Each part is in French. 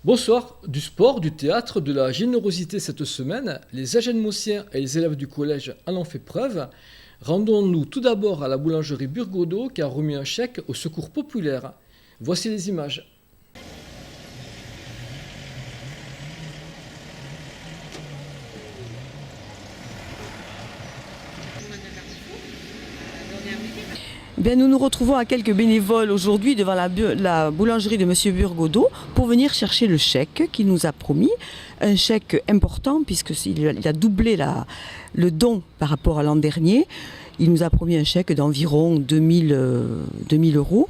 Bonsoir, du sport, du théâtre, de la générosité cette semaine, les Agenmosiens et les élèves du collège en ont fait preuve. Rendons-nous tout d'abord à la boulangerie Burgodeau qui a remis un chèque au secours populaire. Voici les images. Bien, nous nous retrouvons à quelques bénévoles aujourd'hui devant la boulangerie de M. Burgodeau pour venir chercher le chèque qu'il nous a promis. Un chèque important puisqu'il a doublé le don par rapport à l'an dernier. Il nous a promis un chèque d'environ 2000 euros.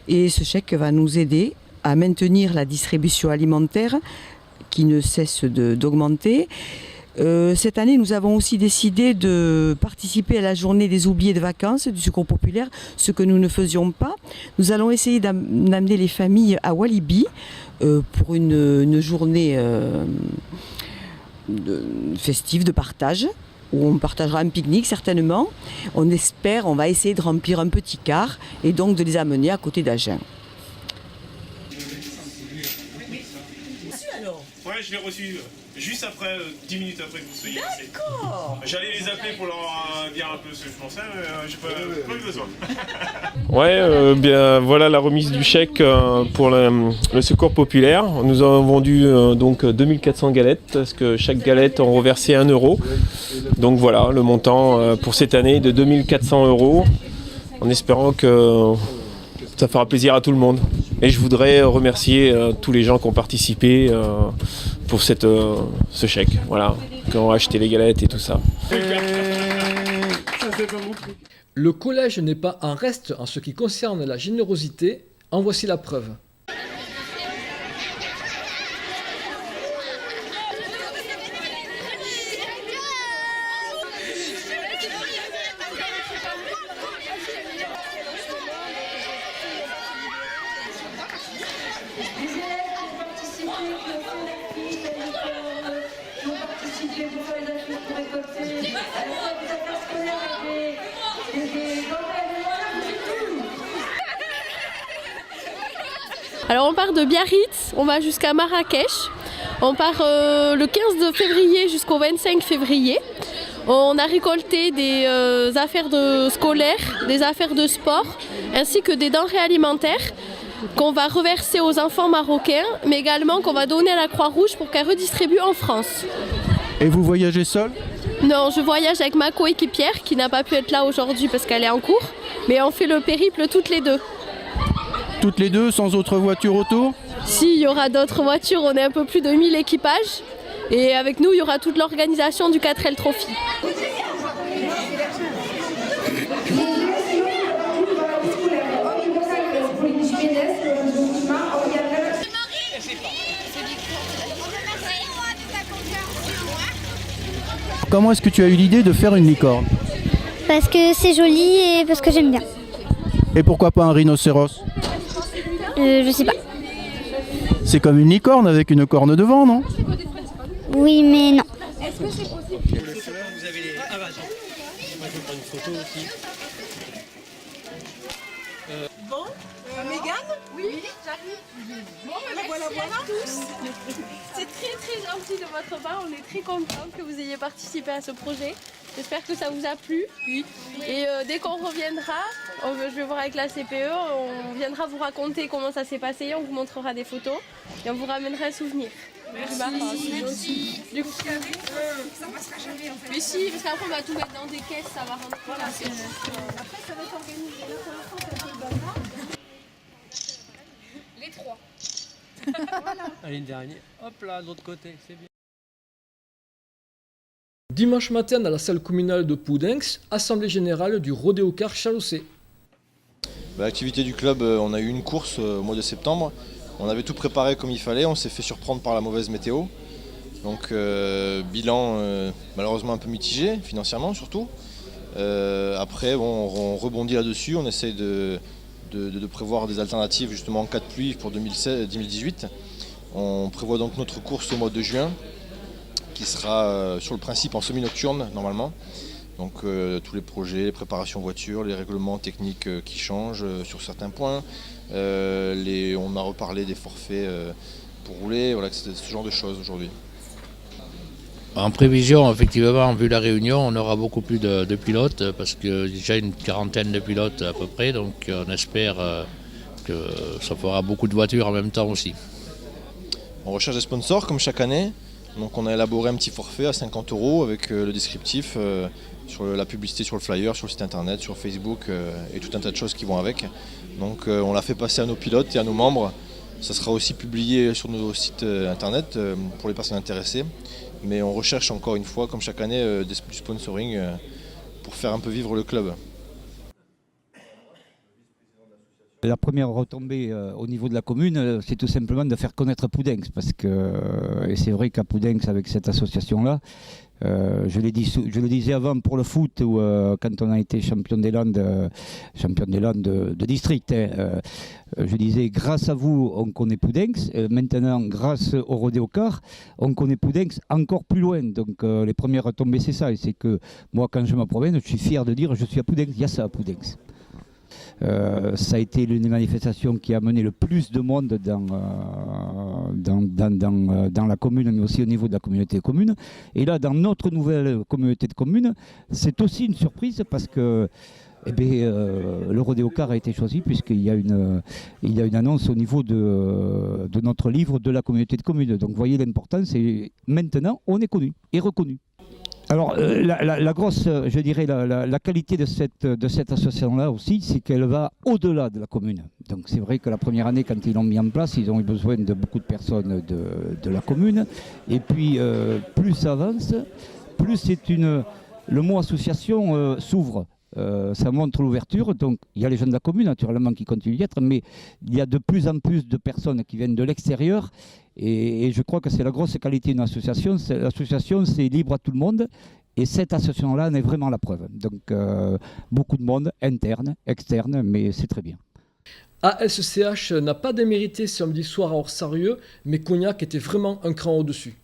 Et ce chèque va nous aider à maintenir la distribution alimentaire qui ne cesse d'augmenter. Cette année, nous avons aussi décidé de participer à la journée des oubliés de vacances du Secours populaire, ce que nous ne faisions pas. Nous allons essayer d'amener les familles à Walibi pour une journée festive de partage, où on partagera un pique-nique certainement. On va essayer de remplir un petit car et donc de les amener à côté d'Agen. Ouais, je l'ai reçu juste après, 10 minutes après que vous soyez passé. D'accord. J'allais les appeler pour leur dire un peu ce que je pensais, mais j'ai pas eu besoin. Ouais, bien voilà la remise du chèque pour le secours populaire. Nous avons vendu donc 2400 galettes, parce que chaque galette en reversait 1 euro. Donc voilà, le montant pour cette année de 2400 euros, en espérant que ça fera plaisir à tout le monde. Et je voudrais remercier tous les gens qui ont participé pour ce chèque, voilà, qui ont acheté les galettes et tout ça. Le collège n'est pas en reste en ce qui concerne la générosité. En voici la preuve. Alors on part de Biarritz, on va jusqu'à Marrakech. On part le 15 février jusqu'au 25 février. On a récolté des affaires scolaires, des affaires de sport, ainsi que des denrées alimentaires qu'on va reverser aux enfants marocains, mais également qu'on va donner à la Croix-Rouge pour qu'elle redistribue en France. Et vous voyagez seul ? Non, je voyage avec ma coéquipière qui n'a pas pu être là aujourd'hui parce qu'elle est en cours, mais on fait le périple toutes les deux. Toutes les deux, sans autre voiture autour ? Si, il y aura d'autres voitures, on est un peu plus de 1000 équipages. Et avec nous, il y aura toute l'organisation du 4L Trophy. Comment est-ce que tu as eu l'idée de faire une licorne ? Parce que c'est joli et parce que j'aime bien. Et pourquoi pas un rhinocéros ? Je sais pas. C'est comme une licorne avec une corne devant, non ? Oui, mais non. Bon, Mégane ? Oui, j'arrive. Bon, voilà tous. C'est très gentil de votre part, on est très contents que vous ayez participé à ce projet. J'espère que ça vous a plu. Oui. Et dès qu'on reviendra, je vais voir avec la CPE, on viendra vous raconter comment ça s'est passé, on vous montrera des photos et on vous ramènera un souvenir. Merci. Du coup, Ça passera jamais en fait. mais si, parce qu'après on va tout mettre dans des caisses, ça va rentrer. Voilà, Après, ça va être organisé. Là, pour l'instant, c'est un peu le bazar. les trois. Allez, une dernière. Hop là, de l'autre côté, c'est bien. Dimanche matin à la salle communale de Poudinx, assemblée générale du Rodéo-Car Chalossé. L'activité du club, on a eu une course au mois de septembre. On avait tout préparé comme il fallait, on s'est fait surprendre par la mauvaise météo. Donc bilan malheureusement un peu mitigé, financièrement surtout. Après on rebondit là-dessus, on essaye de prévoir des alternatives justement en cas de pluie pour 2018. On prévoit donc notre course au mois de juin, qui sera sur le principe en semi-nocturne normalement. Donc tous les projets, les préparations voitures, les règlements techniques qui changent sur certains points. On a reparlé des forfaits pour rouler, voilà, c'est ce genre de choses aujourd'hui. En prévision, effectivement, vu la réunion, on aura beaucoup plus de pilotes parce que déjà une quarantaine de pilotes à peu près, donc on espère que ça fera beaucoup de voitures en même temps aussi. On recherche des sponsors comme chaque année, donc on a élaboré un petit forfait à 50 € avec le descriptif sur la publicité sur le flyer, sur le site internet, sur Facebook et tout un tas de choses qui vont avec. Donc on l'a fait passer à nos pilotes et à nos membres. Ça sera aussi publié sur nos sites internet pour les personnes intéressées. Mais on recherche encore une fois, comme chaque année, du sponsoring pour faire un peu vivre le club. La première retombée au niveau de la commune, c'est tout simplement de faire connaître Poudencs. Et c'est vrai qu'à Poudencs, avec cette association-là, je le disais avant pour le foot, où, quand on a été champion des Landes de district, je disais grâce à vous, on connaît Poudencs. Maintenant, grâce au Rodéo-Car, on connaît Poudencs encore plus loin. Donc les premières retombées, c'est ça. Et c'est que moi, quand je me promène, je suis fier de dire je suis à Poudencs. Il y a ça à Poudencs. Ça a été l'une des manifestations qui a amené le plus de monde dans la commune, mais aussi au niveau de la communauté de communes. Et là, dans notre nouvelle communauté de communes, c'est aussi une surprise parce que le Rodéo-Car a été choisi puisqu'il y a une annonce au niveau de notre livre de la communauté de communes. Donc vous voyez l'importance, et maintenant on est connu et reconnu. Alors la grosse, je dirais, la qualité de cette association-là aussi, c'est qu'elle va au-delà de la commune. Donc c'est vrai que la première année, quand ils l'ont mis en place, ils ont eu besoin de beaucoup de personnes de la commune. Et puis plus ça avance, plus le mot association s'ouvre. Ça montre l'ouverture, donc il y a les jeunes de la commune naturellement qui continuent d'y être, mais il y a de plus en plus de personnes qui viennent de l'extérieur et je crois que c'est la grosse qualité d'une association. L'association, c'est libre à tout le monde et cette association-là en est vraiment la preuve. Donc beaucoup de monde, interne, externe, mais c'est très bien. ASCH n'a pas démérité samedi soir à Orsarieux, mais Cognac était vraiment un cran au-dessus.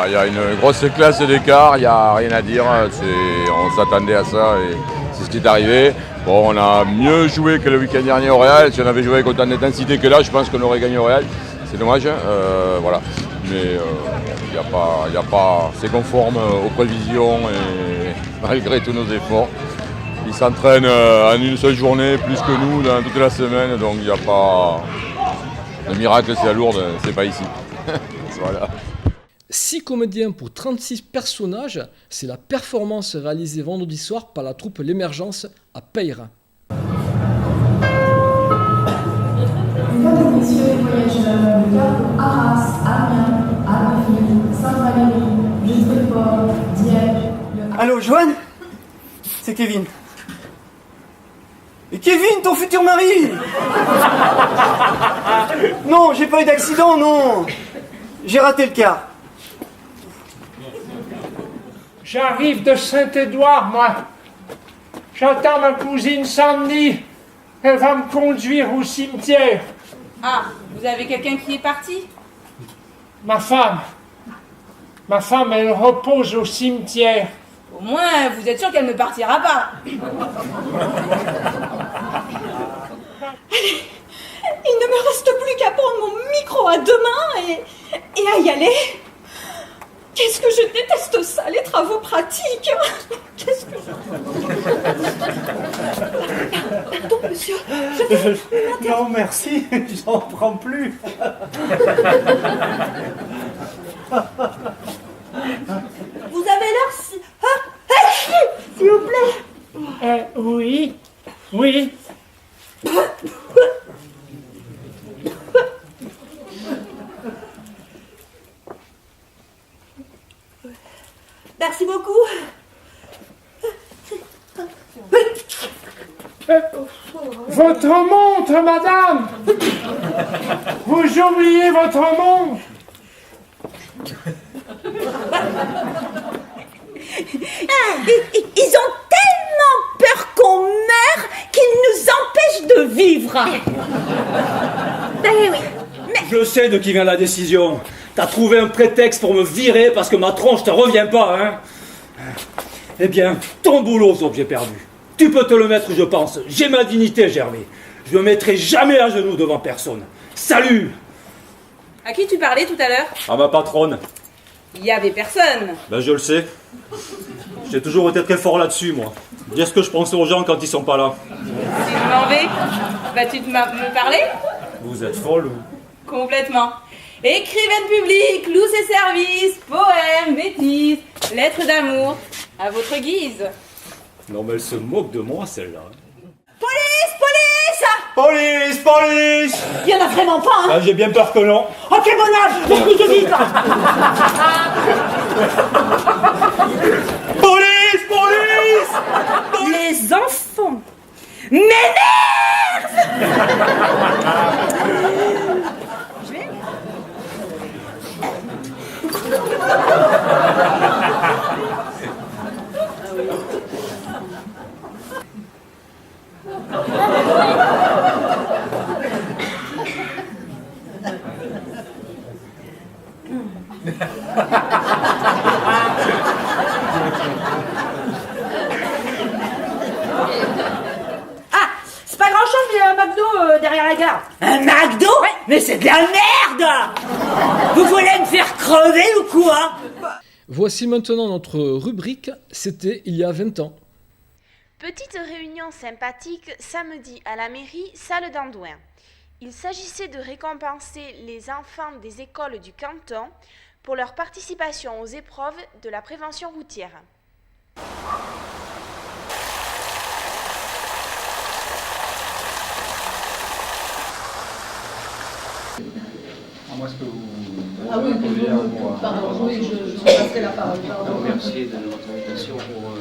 Il y a une grosse classe d'écart, il n'y a rien à dire, on s'attendait à ça et c'est ce qui est arrivé. Bon, on a mieux joué que le week-end dernier au Real, si on avait joué avec autant d'intensité que là, je pense qu'on aurait gagné au Real, c'est dommage, voilà. Mais c'est conforme aux prévisions et malgré tous nos efforts. Ils s'entraînent en une seule journée, plus que nous, dans toute la semaine, donc il n'y a pas... Le miracle, c'est à Lourdes, c'est pas ici. Voilà. 6 comédiens pour 36 personnages, c'est la performance réalisée vendredi soir par la troupe L'Émergence à Peyre. Joanne, c'est Kevin. Et Kevin, ton futur mari! Non, j'ai pas eu d'accident, non! J'ai raté le car. J'arrive de Saint-Édouard, moi. J'attends ma cousine Sandy. Elle va me conduire au cimetière. Ah, vous avez quelqu'un qui est parti? Ma femme. Ma femme, elle repose au cimetière. Au moins, vous êtes sûr qu'elle ne partira pas. Il ne me reste plus qu'à prendre mon micro à deux mains et à y aller. Qu'est-ce que je déteste ça, les travaux pratiques. Qu'est-ce que Pardon, monsieur. Non, merci, j'en prends plus. Vous avez l'air si... s'il vous plaît. Oui. Oui. Merci beaucoup. Votre montre, madame. Vous oubliez votre montre. Ils ont tellement peur qu'on meure qu'ils nous empêchent de vivre. Oui. Je sais de qui vient la décision. T'as trouvé un prétexte pour me virer parce que ma tronche te revient pas, hein? Eh bien, ton boulot, j'ai perdu. Tu peux te le mettre, je pense. J'ai ma dignité, Gervais. Je me mettrai jamais à genoux devant personne. Salut! À qui tu parlais tout à l'heure? À ma patronne. Il y avait personne. Ben, je le sais. J'ai toujours été très fort là-dessus, moi. Dire ce que je pense aux gens quand ils sont pas là. Si je m'en vais, vas-tu me parler? Vous êtes folle ou... Complètement. Écrivaine publique, loue ses services, poèmes, bêtises, lettres d'amour, à votre guise. Non, mais elle se moque de moi, celle-là. Police, police! Police, police! Il y en a vraiment pas, hein? Ah, j'ai bien peur que non. Oh, quel bon âge! Expliquez vite! Police, police! Les enfants m'énervent! Je vais... Ah, c'est pas grand-chose, mais il y a un McDo derrière la gare. Un McDo? Ouais. Mais c'est de la merde! Vous voulez me faire crever ou quoi? Voici maintenant notre rubrique « C'était il y a 20 ans ». Petite réunion sympathique samedi à la mairie, salle d'Andouin. Il s'agissait de récompenser les enfants des écoles du canton pour leur participation aux épreuves de la prévention routière. Moi, est-ce que vous... Ah oui, pardon, oui, je passerai la parole. Merci de votre invitation pour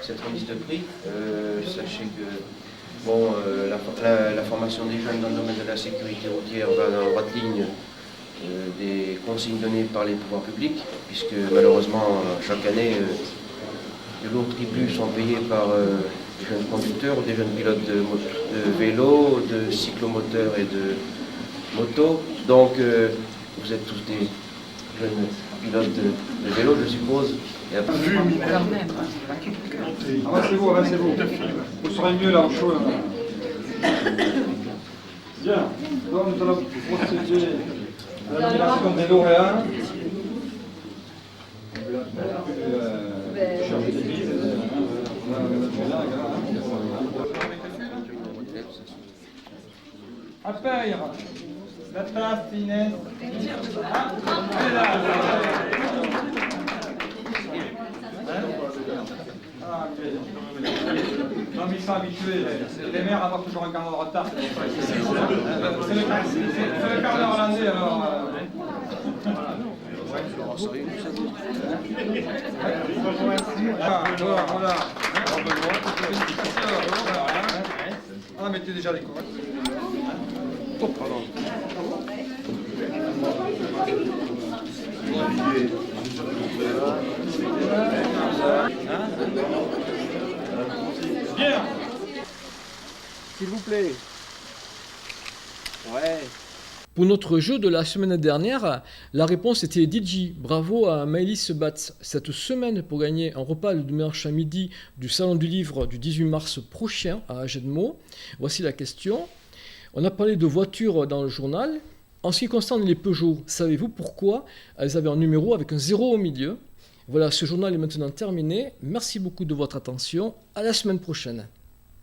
cette remise de prix. Sachez que la formation des jeunes dans le domaine de la sécurité routière va dans la droite ligne des consignes données par les pouvoirs publics, puisque malheureusement, chaque année, de lourds tributs sont payés par des jeunes conducteurs ou des jeunes pilotes de vélo, de cyclomoteurs et de moto. Donc, vous êtes tous des jeunes pilotes de vélo, je suppose. Et après... Avancez-vous. Vous serez mieux là, au chaud. Bien. Donc, nous allons procéder à la nomination des lauréats. À payer. La place, Inès. Non, mais ils sont habitués. Les maires avoir toujours un quart d'heure de retard. C'est le quart d'heure hollandais, alors. Ah, mettez déjà les couronnes. Oh, pardon. Bien. S'il vous plaît. Ouais. Pour notre jeu de la semaine dernière, la réponse était DJ. Bravo à Maëlys Batz. Cette semaine, pour gagner un repas le dimanche à midi du Salon du Livre du 18 mars prochain à Agenmo, voici la question. On a parlé de voitures dans le journal. En ce qui concerne les Peugeot, savez-vous pourquoi elles avaient un numéro avec un 0 au milieu? Voilà, ce journal est maintenant terminé. Merci beaucoup de votre attention. À la semaine prochaine.